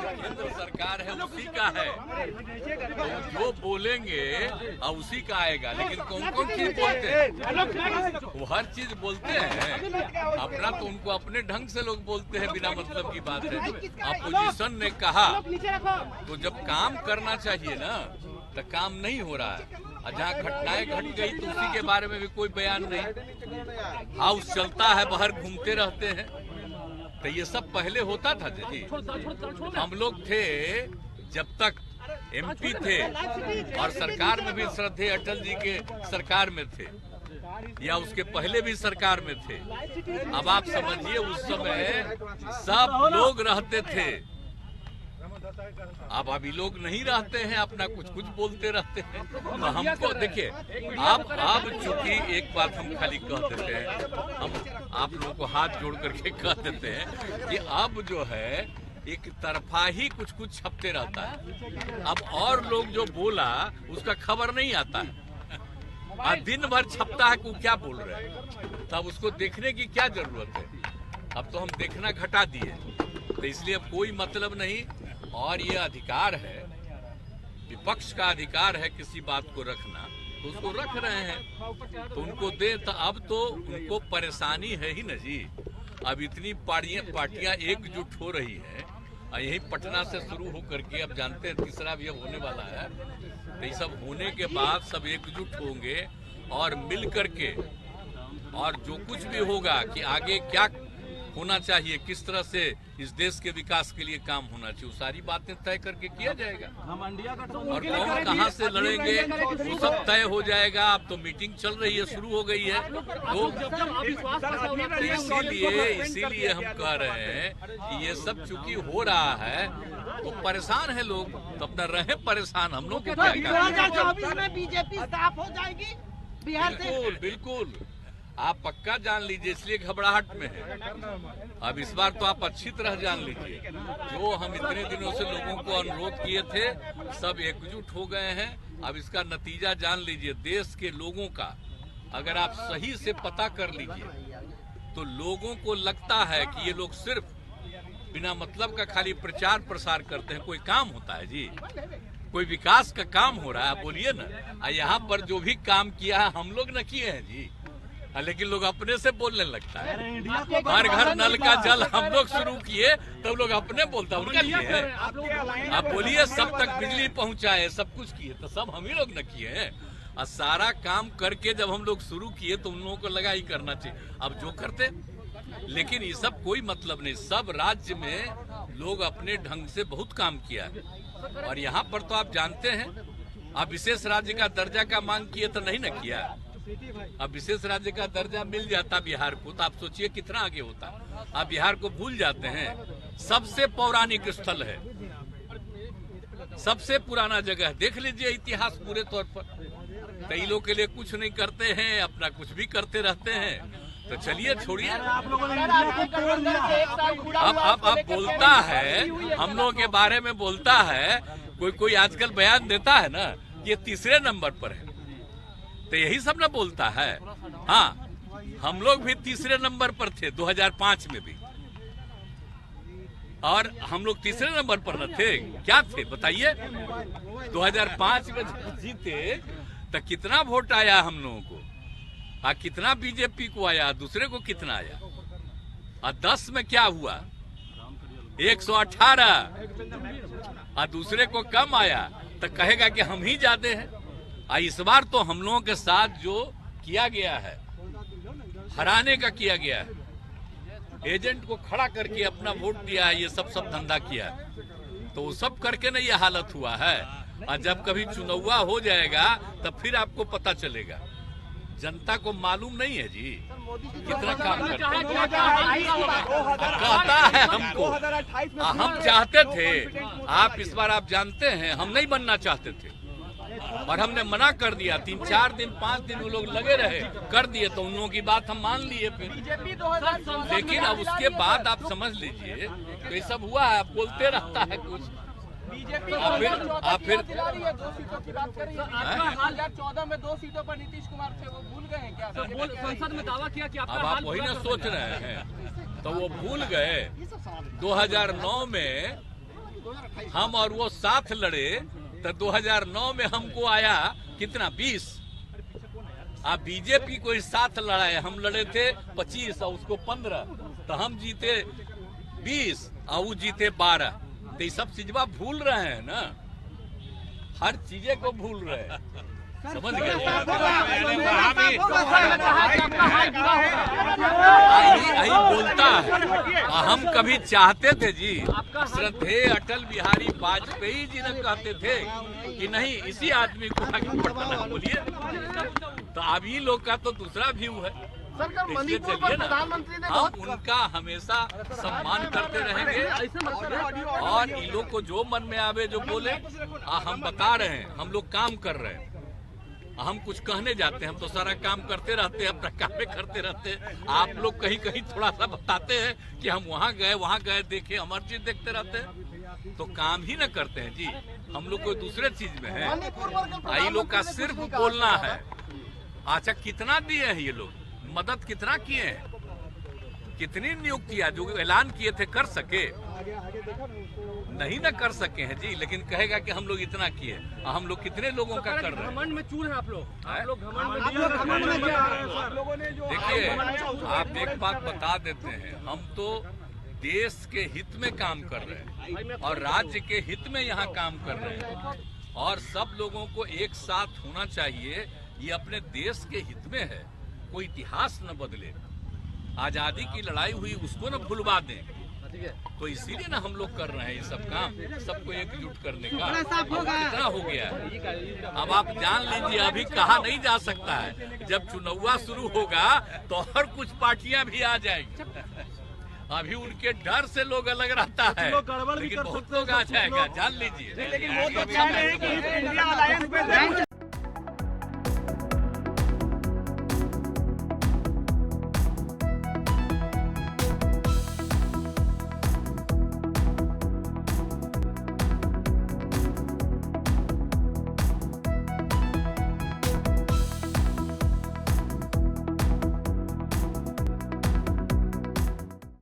केंद्र सरकार है उसी का है, जो बोलेंगे और उसी का आएगा। लेकिन कौन कौन चीज बोलते हैं, वो हर चीज बोलते हैं अपना, तो उनको अपने ढंग से लोग बोलते हैं, बिना मतलब की बात है। अपोजिशन ने कहा तो जब काम करना चाहिए ना, तो काम नहीं हो रहा है। जहाँ घटनाएं घट गई तो उसी के बारे में भी कोई बयान नहीं। हाउस चलता है, बाहर घूमते रहते हैं, तो ये सब पहले होता था जी। हम लोग थे जब तक एमपी थे और सरकार में भी श्रद्धेय अटल जी के सरकार में थे, या उसके पहले भी सरकार में थे। अब आप समझिए उस समय सब लोग रहते थे, अब अभी लोग नहीं रहते हैं, अपना कुछ कुछ बोलते रहते हैं। तो हमको देखिए, अब चूंकि एक बात हम खाली कह देते हैं, हम आप लोगों को हाथ जोड़ करके कह देते हैं कि अब जो है एक तरफा ही कुछ कुछ छपते रहता है। अब और लोग जो बोला उसका खबर नहीं आता है, और दिन भर छपता है कि क्या बोल रहे हैं, तब उसको देखने की क्या जरूरत है। अब तो हम देखना घटा दिए, तो इसलिए अब कोई मतलब नहीं। और ये अधिकार है, विपक्ष का अधिकार है किसी बात को रखना, तो उसको रख रहे हैं, तो उनको दे। तो अब तो उनको परेशानी है ही न जी। अब इतनी पार्टियां एकजुट हो रही है, और यही पटना से शुरू होकर के अब जानते हैं तीसरा भी अब होने वाला है। तो ये सब होने के बाद सब एकजुट होंगे और मिल करके, और जो कुछ भी होगा कि आगे क्या होना चाहिए, किस तरह से इस देश के विकास के लिए काम होना चाहिए, वो सारी बातें तय करके किया जाएगा। और कौन कहाँ से लड़ेंगे वो सब तय हो जाएगा। अब तो मीटिंग चल रही है, शुरू हो गई है, तो इसीलिए हम कह रहे हैं कि ये सब चूंकि हो रहा है तो परेशान है लोग, तो अपना रहे परेशान। हम लोग 2024 में बीजेपी साफ हो जाएगी बिहार से। बिल्कुल बिल्कुल, आप पक्का जान लीजिए, इसलिए घबराहट में है। अब इस बार तो आप अच्छी तरह जान लीजिए, जो हम इतने दिनों से लोगों को अनुरोध किए थे सब एकजुट हो गए हैं। अब इसका नतीजा जान लीजिए, देश के लोगों का अगर आप सही से पता कर लीजिए तो लोगों को लगता है कि ये लोग सिर्फ बिना मतलब का खाली प्रचार प्रसार करते हैं। कोई काम होता है जी, कोई विकास का काम हो रहा है, बोलिए ना। यहाँ पर जो भी काम किया है हम लोग न किए हैं जी, लेकिन लोग अपने से बोलने लगता है। हर घर नल का जल हम लोग शुरू किए, तब लोग अपने बोलता है उनका लिए है। आप बोलिए सब तक बिजली पहुंचाए, सब कुछ किए, तो सब हम ही लोग न किए हैं। और सारा काम करके जब हम लोग शुरू किए तो उन लोगों को लगा ही करना चाहिए, अब जो करते। लेकिन ये सब कोई मतलब नहीं, सब राज्य में लोग अपने ढंग से बहुत काम किया है। और यहाँ पर तो आप जानते हैं, आप विशेष राज्य का दर्जा का मांग किए तो नहीं न किया। अब विशेष राज्य का दर्जा मिल जाता बिहार को, तो आप सोचिए कितना आगे होता। आप बिहार को भूल जाते हैं, सबसे पौराणिक स्थल है, सबसे पुराना जगह। देख लीजिए इतिहास पूरे तौर पर। कई लोग के लिए कुछ नहीं करते हैं, अपना कुछ भी करते रहते हैं। तो चलिए छोड़िए, अब बोलता है हम लोगों के बारे में, बोलता है कोई आजकल बयान देता है ना, ये तीसरे नंबर पर है, तो यही सब ना बोलता है। हाँ, हम लोग भी तीसरे नंबर पर थे 2005 में भी, और हम लोग तीसरे नंबर पर न थे, क्या थे बताइए। 2005 में जीते तो कितना वोट आया हम लोगों को, और कितना बीजेपी को आया, दूसरे को कितना आया। और 10 में क्या हुआ, 118, और दूसरे को कम आया, तो कहेगा कि हम ही ज्यादा हैं। इस बार तो हम लोगों के साथ जो किया गया है, हराने का किया गया है, एजेंट को खड़ा करके अपना वोट दिया है, ये सब धंधा किया है, तो वो सब करके ना ये हालत हुआ है। और जब कभी चुनाव हो जाएगा तब फिर आपको पता चलेगा। जनता को मालूम नहीं है जी कितना काम करता है हमको। हम चाहते थे, आप इस बार आप जानते हैं हम नहीं बनना चाहते थे, और हमने मना कर दिया। 3-4 दिन 5 दिन वो लोग लगे रहे, कर दिए, तो उन लोगों की बात हम मान लिए फिर। लेकिन अब उसके बाद आप समझ लीजिए तो ये सब हुआ है, बोलते रहता है कुछ। बीजेपी आप फिर 2 सीटों की बात कर रही है। 2014 में 2 सीटों पर नीतीश कुमार थे, वो भूल गए हैं क्या? संसद में दावा किया कि अब आप वही ना सोच रहे हैं, तो वो भूल गए। 2009 में हम और वो साथ लड़े तो 2009 में हमको आया कितना 20। अब बीजेपी कोई साथ लड़ाए, हम लड़े थे 25 और उसको 15, तो हम जीते 20 और वो जीते 12। तो ये सब चीजवा भूल रहे हैं ना, हर चीजें को भूल रहे हैं, समझ गए? यही बोलता है। हम कभी चाहते थे जी, श्रद्धेय अटल बिहारी वाजपेयी जी ने कहते थे कि नहीं इसी आदमी को आगे बढ़ाना, बोलिए। तो अभी लोग का तो दूसरा व्यू है, इसलिए चलिए ना, हम उनका हमेशा सम्मान करते रहेंगे और इन लोग को जो मन में आवे जो बोले, हम बता रहे हैं, हम लोग काम कर रहे हैं। हम कुछ कहने जाते हैं, हम तो सारा काम करते रहते हैं, अपना काम में करते रहते हैं। आप लोग कहीं कहीं थोड़ा सा बताते हैं कि हम वहाँ गए देखे, हम हर चीज देखते रहते हैं, तो काम ही न करते हैं जी। हम लोग कोई दूसरे चीज में है, ये लोग का सिर्फ बोलना है। अच्छा कितना दिए हैं ये लोग, मदद कितना किए हैं, कितनी नियुक्तियां जो ऐलान किए थे कर सके? नहीं ना कर सके हैं जी, लेकिन कहेगा कि हम लोग इतना किए, हम लोग कितने लोगों का कर रहे हैं? घमंड में चूर हैं आप लोग देखिए, आप एक बात बता देते हैं, हम तो देश के हित में काम कर रहे हैं और राज्य के हित में यहाँ काम कर रहे हैं, और सब लोगों को एक साथ होना चाहिए। ये अपने देश के हित में है, कोई इतिहास न बदले, आजादी की लड़ाई हुई उसको न भुलवा दें। तो इसीलिए ना हम लोग कर रहे हैं ये सब काम, सबको एकजुट करने का। अब कितना हो गया है, अब आप जान लीजिए, अभी कहा नहीं जा सकता है। जब चुनाव शुरू होगा तो और कुछ पार्टियां भी आ जाएंगी। अभी उनके डर से लोग अलग रहता है, लेकिन बहुत लोग आ जाएगा, जान लीजिए।